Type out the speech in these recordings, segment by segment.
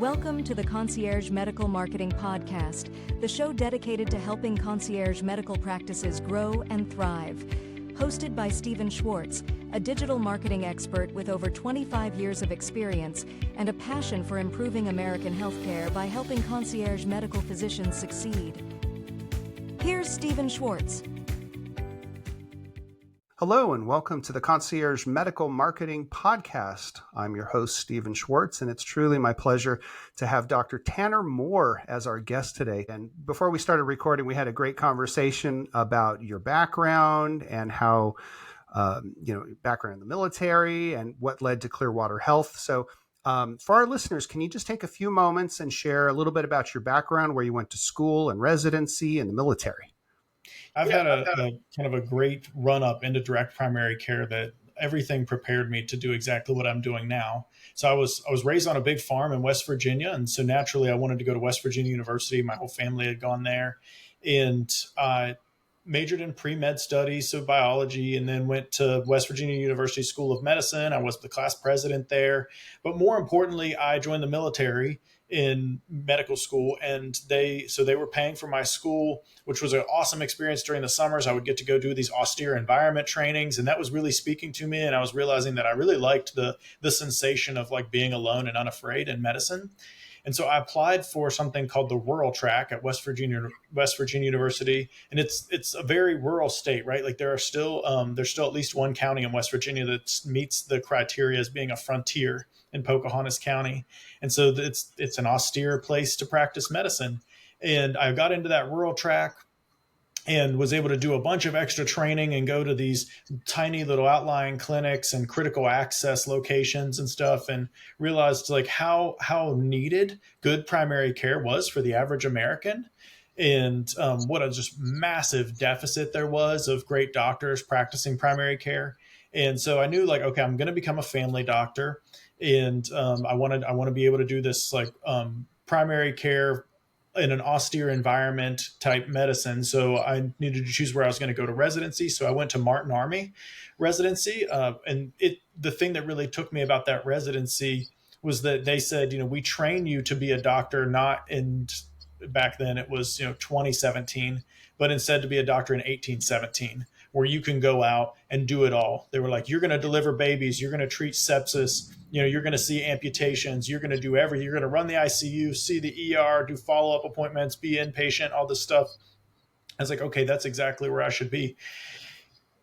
Welcome to the Concierge Medical Marketing Podcast, the show dedicated to helping concierge medical practices grow and thrive. Hosted by Schwartz, a digital marketing expert with over 25 years of experience and a passion for improving American healthcare by helping concierge medical physicians succeed. Here's Schwartz. Hello and welcome to the Concierge Medical Marketing Podcast. I'm your host, Stephen Schwartz, and it's truly my pleasure to have Dr. Tanner Moore as our guest today. And before we started recording, we had a great conversation about your background and how, background in the military and what led to Clearwater Health. So for our listeners, can you just take a few moments and share a little bit about your background, where you went to school and residency and the military? I've had a kind of a great run up into direct primary care that everything prepared me to do exactly what I'm doing now. So I was raised on a big farm in West Virginia. And so naturally I wanted to go to West Virginia University. My whole family had gone there, and majored in pre-med studies, so biology, and then went to West Virginia University School of Medicine. I was the class president there. But more importantly, I joined the military in medical school, and they were paying for my school, which was an awesome experience. During the summers, I would get to go do these austere environment trainings, and that was really speaking to me. And I was realizing that I really liked the sensation of like being alone and unafraid in medicine. And so I applied for something called the rural track at West Virginia University. And it's a very rural state, right? Like there's still at least one county in West Virginia that meets the criteria as being a frontier in Pocahontas County. And so it's an austere place to practice medicine. And I got into that rural track and was able to do a bunch of extra training and go to these tiny little outlying clinics and critical access locations and stuff, and realized like how needed good primary care was for the average American, and what a just massive deficit there was of great doctors practicing primary care. And so I knew like, okay, I'm going to become a family doctor, and I want to be able to do this like primary care in an austere environment type medicine. So I needed to choose where I was going to go to residency. So I went to Martin Army residency. And the thing that really took me about that residency was that they said, we train you to be a doctor, not in, back then it was, 2017, but instead to be a doctor in 1817, where you can go out and do it all. They were like, you're going to deliver babies, you're going to treat sepsis, you're going to see amputations, you're going to do everything. You're going to run the ICU, see the ER, do follow-up appointments, be inpatient, all this stuff. I was like, okay, that's exactly where I should be.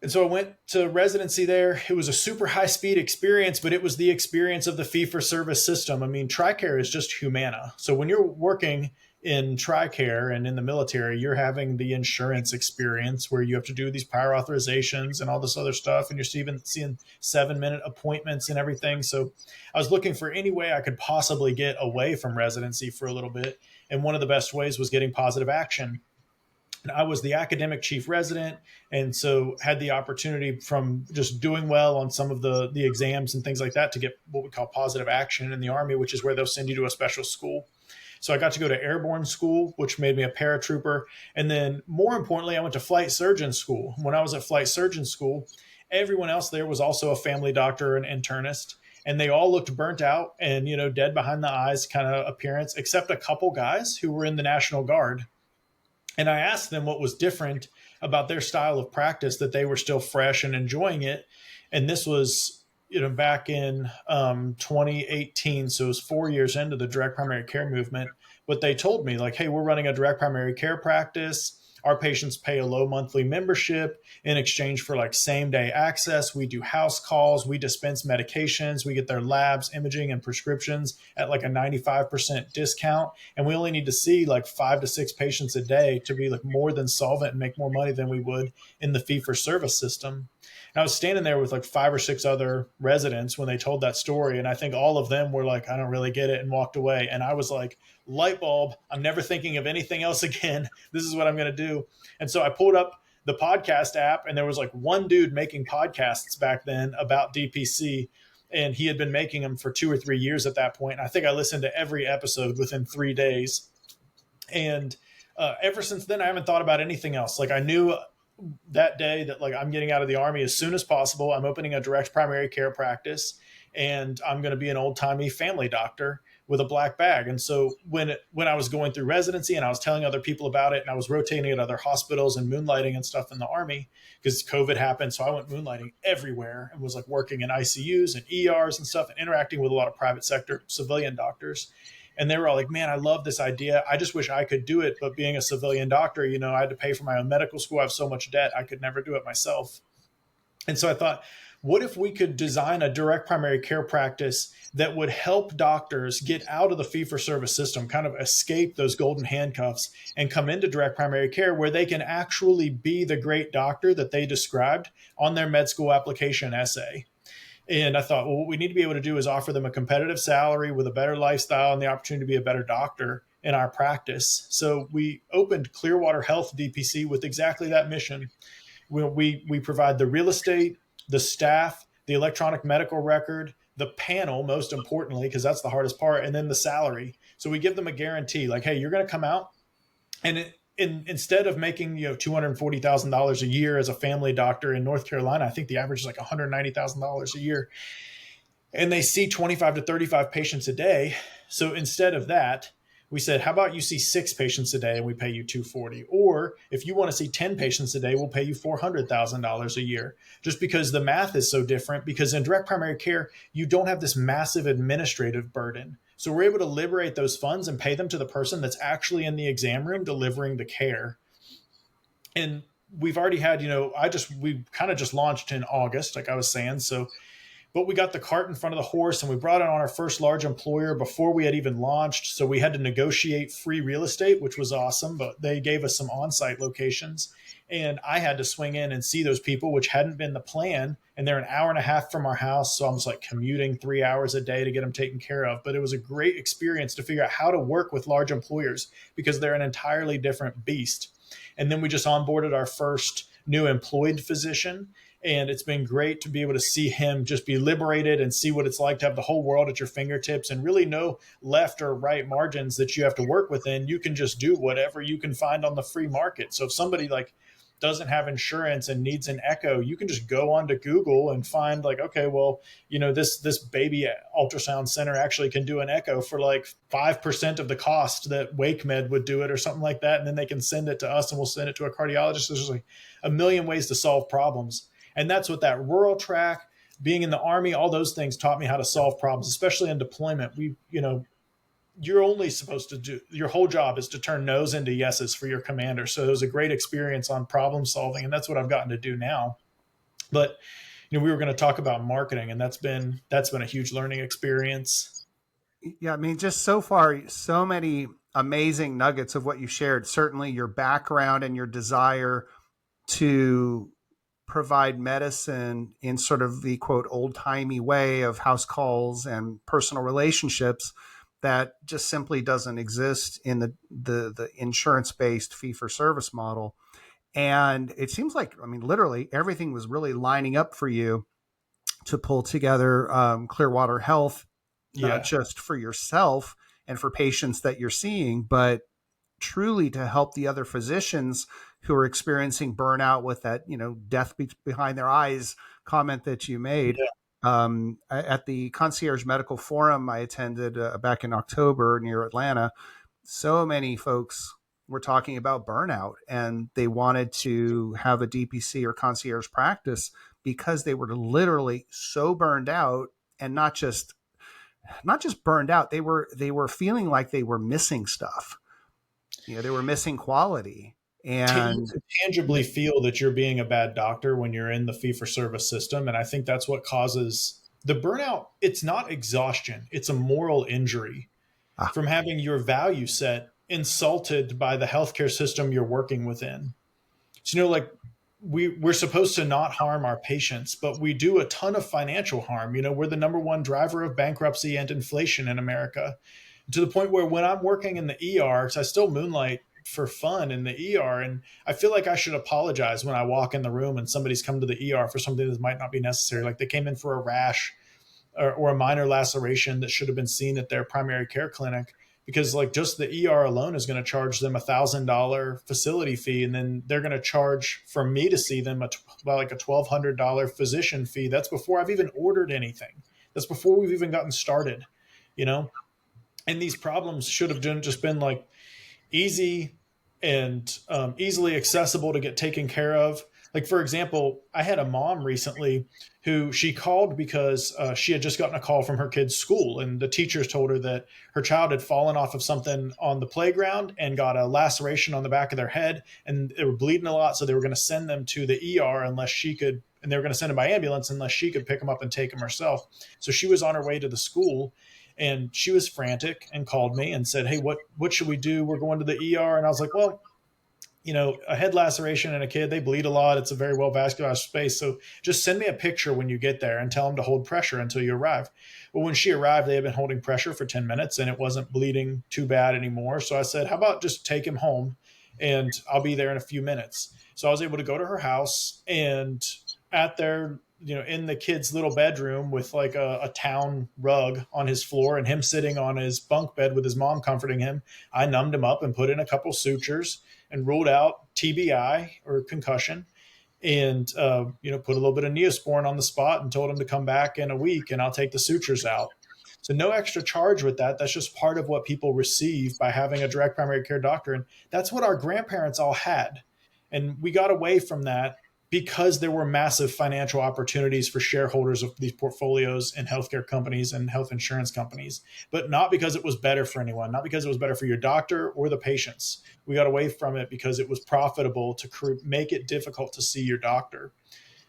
And so I went to residency there. It was a super high-speed experience, but it was the experience of the fee-for-service system. I mean, TRICARE is just Humana. So when you're working in TRICARE and in the military, you're having the insurance experience where you have to do these prior authorizations and all this other stuff. And you're even seeing 7-minute appointments and everything. So I was looking for any way I could possibly get away from residency for a little bit. And one of the best ways was getting positive action. And I was the academic chief resident, and so had the opportunity from just doing well on some of the exams and things like that to get what we call positive action in the Army, which is where they'll send you to a special school. So I got to go to airborne school, which made me a paratrooper. And then more importantly, I went to flight surgeon school. When I was at flight surgeon school, everyone else there was also a family doctor and internist. And they all looked burnt out and, dead behind the eyes kind of appearance, except a couple guys who were in the National Guard. And I asked them what was different about their style of practice, that they were still fresh and enjoying it. And this was back in 2018. So it was 4 years into the direct primary care movement. But they told me like, hey, we're running a direct primary care practice. Our patients pay a low monthly membership in exchange for like same day access. We do house calls. We dispense medications. We get their labs, imaging, and prescriptions at like a 95% discount. And we only need to see like 5 to 6 patients a day to be like more than solvent and make more money than we would in the fee for service system. And I was standing there with like 5 or 6 other residents when they told that story. And I think all of them were like, I don't really get it, and walked away. And I was like, light bulb, I'm never thinking of anything else again. This is what I'm going to do. And so I pulled up the podcast app, and there was like one dude making podcasts back then about DPC. And he had been making them for 2 or 3 years at that point. And I think I listened to every episode within 3 days. And ever since then, I haven't thought about anything else. Like I knew that day that like I'm getting out of the Army as soon as possible. I'm opening a direct primary care practice, and I'm going to be an old timey family doctor with a black bag. And so when I was going through residency and I was telling other people about it, and I was rotating at other hospitals and moonlighting and stuff in the Army, because COVID happened. So I went moonlighting everywhere and was like working in ICUs and ERs and stuff and interacting with a lot of private sector civilian doctors. And they were all like, man, I love this idea. I just wish I could do it. But being a civilian doctor, you know, I had to pay for my own medical school. I have so much debt. I could never do it myself. And so I thought, what if we could design a direct primary care practice that would help doctors get out of the fee-for-service system, kind of escape those golden handcuffs and come into direct primary care where they can actually be the great doctor that they described on their med school application essay. And I thought, well, what we need to be able to do is offer them a competitive salary with a better lifestyle and the opportunity to be a better doctor in our practice. So we opened Clearwater Health DPC with exactly that mission. We provide the real estate, the staff, the electronic medical record, the panel, most importantly, because that's the hardest part, and then the salary. So we give them a guarantee like, hey, you're going to come out and instead of making, you know, $240,000 a year as a family doctor in North Carolina, I think the average is like $190,000 a year, and they see 25 to 35 patients a day. So instead of that, we said, how about you see 6 patients a day and we pay you $240,000? Or if you want to see 10 patients a day, we'll pay you $400,000 a year, just because the math is so different. Because in direct primary care, you don't have this massive administrative burden. So we're able to liberate those funds and pay them to the person that's actually in the exam room delivering the care. And we've already had, you know, we kind of just launched in August, like I was saying. So, but we got the cart in front of the horse and we brought it on our first large employer before we had even launched. So we had to negotiate free real estate, which was awesome, but they gave us some on-site locations. And I had to swing in and see those people, which hadn't been the plan. And they're an hour and a half from our house. So I was like commuting 3 hours a day to get them taken care of. But it was a great experience to figure out how to work with large employers because they're an entirely different beast. And then we just onboarded our first new employed physician. And it's been great to be able to see him just be liberated and see what it's like to have the whole world at your fingertips and really no left or right margins that you have to work within. You can just do whatever you can find on the free market. So if somebody like doesn't have insurance and needs an echo, you can just go onto Google and find like, okay, well, you know, this baby ultrasound center actually can do an echo for like 5% of the cost that WakeMed would do it or something like that. And then they can send it to us and we'll send it to a cardiologist. There's like a million ways to solve problems. And that's what that rural track, being in the Army, all those things taught me how to solve problems, especially in deployment. You're only supposed to do, your whole job is to turn no's into yeses for your commander. So it was a great experience on problem solving. And that's what I've gotten to do now. But, you know, we were going to talk about marketing, and that's been a huge learning experience. Yeah. I mean, just so far, so many amazing nuggets of what you shared. Certainly your background and your desire to provide medicine in sort of the quote old-timey way of house calls and personal relationships that just simply doesn't exist in the insurance-based fee-for-service model. And it seems like, I mean, literally everything was really lining up for you to pull together Clearwater Health, not just for yourself and for patients that you're seeing, but truly to help the other physicians who are experiencing burnout with that, you know, death behind their eyes comment that you made. At the Concierge Medical Forum I attended back in October near Atlanta, so many folks were talking about burnout and they wanted to have a DPC or concierge practice because they were literally so burned out, and not just burned out. They were feeling like they were missing stuff. You know, they were missing quality. And you tangibly feel that you're being a bad doctor when you're in the fee-for-service system. And I think that's what causes the burnout. It's not exhaustion. It's a moral injury from having your value set insulted by the healthcare system you're working within. So, you know, like we're supposed to not harm our patients, but we do a ton of financial harm. You know, we're the number one driver of bankruptcy and inflation in America, to the point where when I'm working in the ER, because I still moonlight for fun in the ER, and I feel like I should apologize when I walk in the room and somebody's come to the ER for something that might not be necessary. Like they came in for a rash or a minor laceration that should have been seen at their primary care clinic, because like just the ER alone is going to charge them $1,000 facility fee. And then they're going to charge for me to see them about like a $1,200 physician fee. That's before I've even ordered anything. That's before we've even gotten started, you know? And these problems should have just been like easy and easily accessible to get taken care of. Like, for example, I had a mom recently who she called because she had just gotten a call from her kid's school, and the teachers told her that her child had fallen off of something on the playground and got a laceration on the back of their head, and they were bleeding a lot. So they were going to send them to the ER unless she could, and they were going to send them by ambulance unless she could pick them up and take them herself. So she was on her way to the school, and she was frantic and called me and said, "Hey, what should we do? We're going to the ER." And I was like, "Well, a head laceration in a kid, they bleed a lot. It's a very well vascularized space. So just send me a picture when you get there and tell them to hold pressure until you arrive." Well, when she arrived, they had been holding pressure for 10 minutes and it wasn't bleeding too bad anymore. So I said, "How about just take him home and I'll be there in a few minutes." So I was able to go to her house, and at their, in the kid's little bedroom with like a town rug on his floor and him sitting on his bunk bed with his mom comforting him, I numbed him up and put in a couple sutures and ruled out TBI or concussion, and put a little bit of Neosporin on the spot and told him to come back in a week and I'll take the sutures out. So no extra charge with that. That's just part of what people receive by having a direct primary care doctor. And that's what our grandparents all had. And we got away from that because there were massive financial opportunities for shareholders of these portfolios and healthcare companies and health insurance companies, but not because it was better for anyone, not because it was better for your doctor or the patients. We got away from it because it was profitable to make it difficult to see your doctor.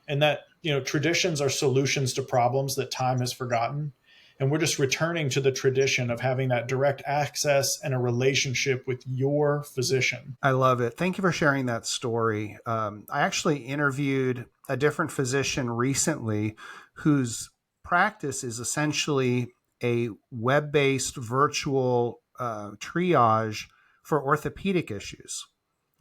And that, traditions are solutions to problems that time has forgotten. And we're just returning to the tradition of having that direct access and a relationship with your physician. I love it. Thank you for sharing that story. I actually interviewed a different physician recently whose practice is essentially a web-based virtual triage for orthopedic issues,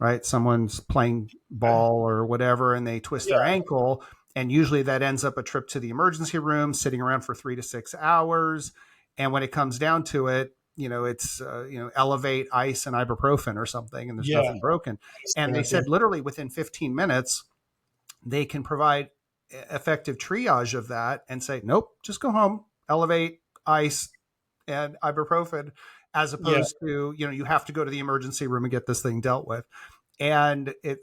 right? Someone's playing ball or whatever, and they twist their ankle. And usually that ends up a trip to the emergency room, sitting around for 3 to 6 hours. And when it comes down to it, it's, elevate, ice, and ibuprofen or something, and there's nothing broken. And they said literally within 15 minutes, they can provide effective triage of that and say, "Nope, just go home, elevate, ice, and ibuprofen," as opposed to, you have to go to the emergency room and get this thing dealt with. And it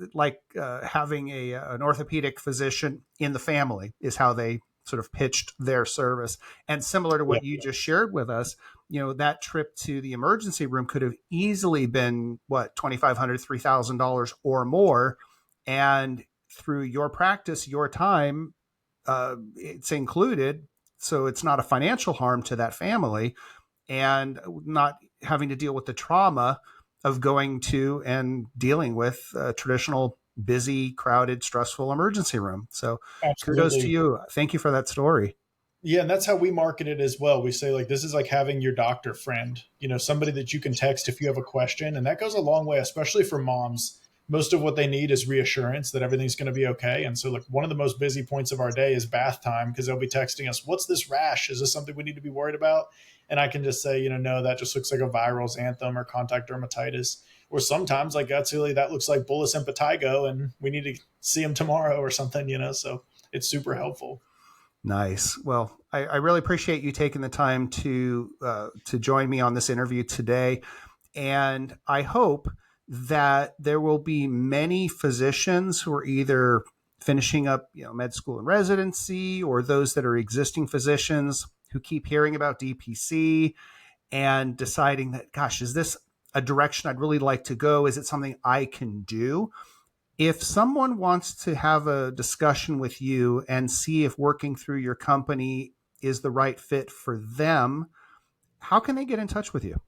having an orthopedic physician in the family is how they sort of pitched their service. And similar to what you just shared with us, that trip to the emergency room could have easily been $2,500, $3,000 or more. And through your practice, your time, it's included. So it's not a financial harm to that family and not having to deal with the trauma of going to and dealing with a traditional, busy, crowded, stressful emergency room. So Kudos to you. Thank you for that story. Yeah, and that's how we market it as well. We say, like, this is like having your doctor friend, somebody that you can text if you have a question. And that goes a long way, especially for moms. Most of what they need is reassurance that everything's going to be okay. And so, like, one of the most busy points of our day is bath time, because they'll be texting us, "What's this rash? Is this something we need to be worried about?" And I can just say, no, that just looks like a viral xanthan or contact dermatitis. Or sometimes, like, that looks like bullous impetigo and we need to see him tomorrow or something, so it's super helpful. Nice. Well, I really appreciate you taking the time to join me on this interview today. And I hope that there will be many physicians who are either finishing up, med school and residency, or those that are existing physicians who keep hearing about DPC and deciding that, gosh, is this a direction I'd really like to go? Is it something I can do? If someone wants to have a discussion with you and see if working through your company is the right fit for them, how can they get in touch with you?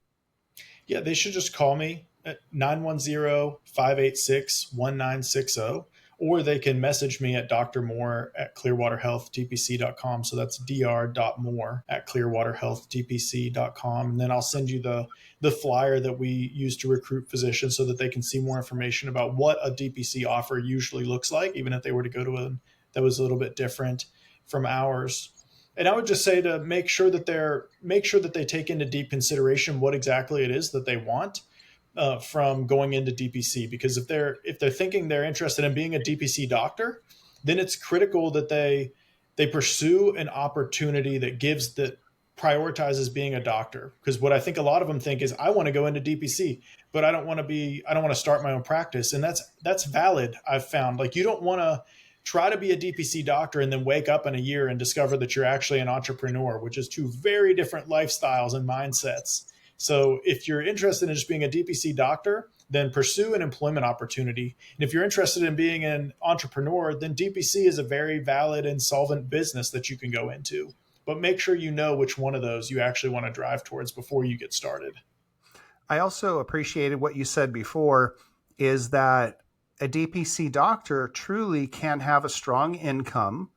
Yeah, they should just call me at 910-586-1960, or they can message me at Dr. Moore at Clearwater Health DPC.com. So that's dr.moore at Clearwater Health DPC.com. And then I'll send you the flyer that we use to recruit physicians so that they can see more information about what a DPC offer usually looks like, even if they were to go to one that was a little bit different from ours. And I would just say to make sure that they take into deep consideration what exactly it is that they want from going into DPC. Because if they're thinking they're interested in being a DPC doctor, then it's critical that they pursue an opportunity that gives prioritizes being a doctor. Because what I think a lot of them think is, I want to go into DPC, but I don't want to start my own practice. And that's valid. I've found, like, you don't want to try to be a DPC doctor and then wake up in a year and discover that you're actually an entrepreneur, which is two very different lifestyles and mindsets. So if you're interested in just being a DPC doctor, then pursue an employment opportunity. And if you're interested in being an entrepreneur, then DPC is a very valid and solvent business that you can go into. But make sure you know which one of those you actually want to drive towards before you get started. I also appreciated what you said before, is that a DPC doctor truly can have a strong income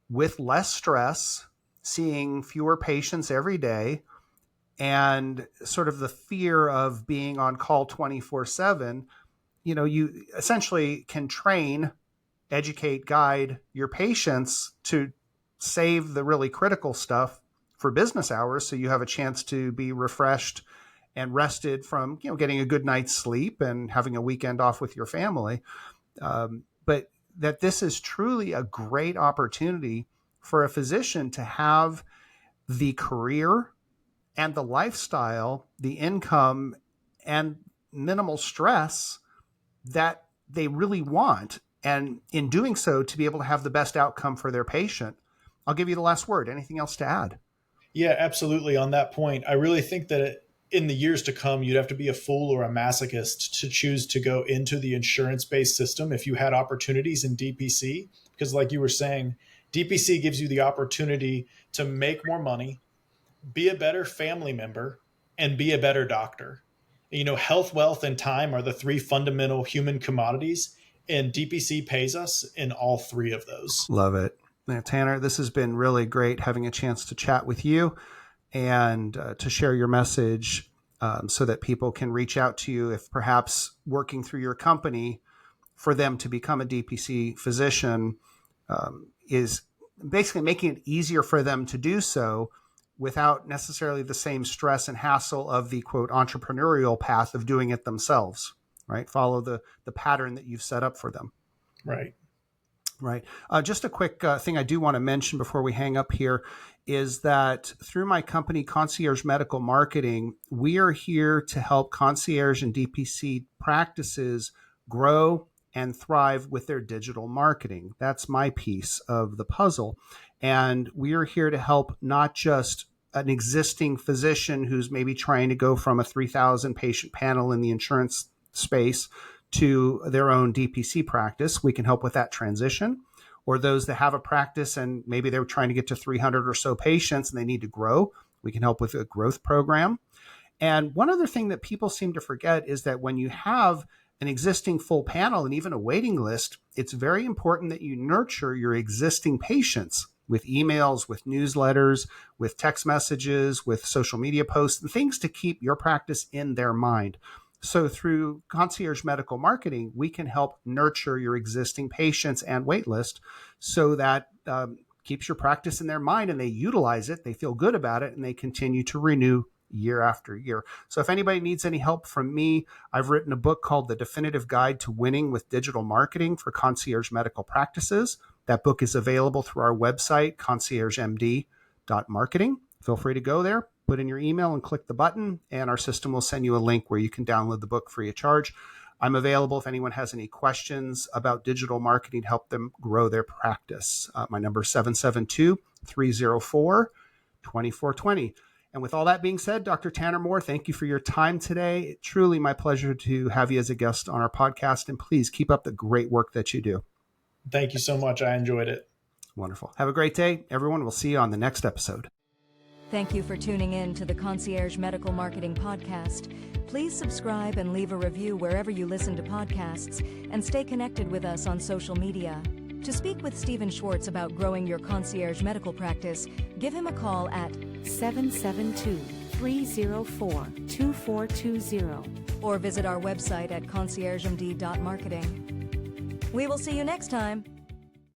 with less stress, seeing fewer patients every day, and sort of the fear of being on call 24/7. You essentially can train, educate, guide your patients to save the really critical stuff for business hours, so you have a chance to be refreshed and rested from getting a good night's sleep and having a weekend off with your family. But that this is truly a great opportunity for a physician to have the career and the lifestyle, the income and minimal stress that they really want. And in doing so, to be able to have the best outcome for their patient. I'll give you the last word. Anything else to add? Yeah, absolutely. On that point, I really think that in the years to come, you'd have to be a fool or a masochist to choose to go into the insurance-based system if you had opportunities in DPC. Because like you were saying, DPC gives you the opportunity to make more money, be a better family member, and be a better doctor. Health, wealth, and time are the three fundamental human commodities, and DPC pays us in all three of those. Love it. Now, Tanner, this has been really great having a chance to chat with you and to share your message so that people can reach out to you if perhaps working through your company for them to become a DPC physician is basically making it easier for them to do so without necessarily the same stress and hassle of the quote entrepreneurial path of doing it themselves, right? Follow the pattern that you've set up for them. Right. Right. Just a quick thing I do want to mention before we hang up here is that through my company, Concierge Medical Marketing, we are here to help concierge and DPC practices grow and thrive with their digital marketing. That's my piece of the puzzle. And we are here to help not just an existing physician who's maybe trying to go from a 3,000 patient panel in the insurance space to their own DPC practice. We can help with that transition. Or those that have a practice and maybe they're trying to get to 300 or so patients and they need to grow. We can help with a growth program. And one other thing that people seem to forget is that when you have an existing full panel and even a waiting list, it's very important that you nurture your existing patients with emails, with newsletters, with text messages, with social media posts, and things to keep your practice in their mind. So through Concierge Medical Marketing, we can help nurture your existing patients and wait list so that keeps your practice in their mind and they utilize it, they feel good about it, and they continue to renew year after year. So if anybody needs any help from me, I've written a book called The Definitive Guide to Winning with Digital Marketing for Concierge Medical Practices. That book is available through our website, conciergemd.marketing. Feel free to go there, put in your email and click the button, and our system will send you a link where you can download the book free of charge. I'm available if anyone has any questions about digital marketing to help them grow their practice. My number is 772-304-2420. And with all that being said, Dr. Tanner Moore, thank you for your time today. It's truly my pleasure to have you as a guest on our podcast, and please keep up the great work that you do. Thank you so much. I enjoyed it. Wonderful. Have a great day, everyone. We'll see you on the next episode. Thank you for tuning in to the Concierge Medical Marketing Podcast. Please subscribe and leave a review wherever you listen to podcasts, and stay connected with us on social media. To speak with Stephen Schwartz about growing your concierge medical practice, give him a call at 772-304-2420 or visit our website at conciergemd.marketing. We will see you next time.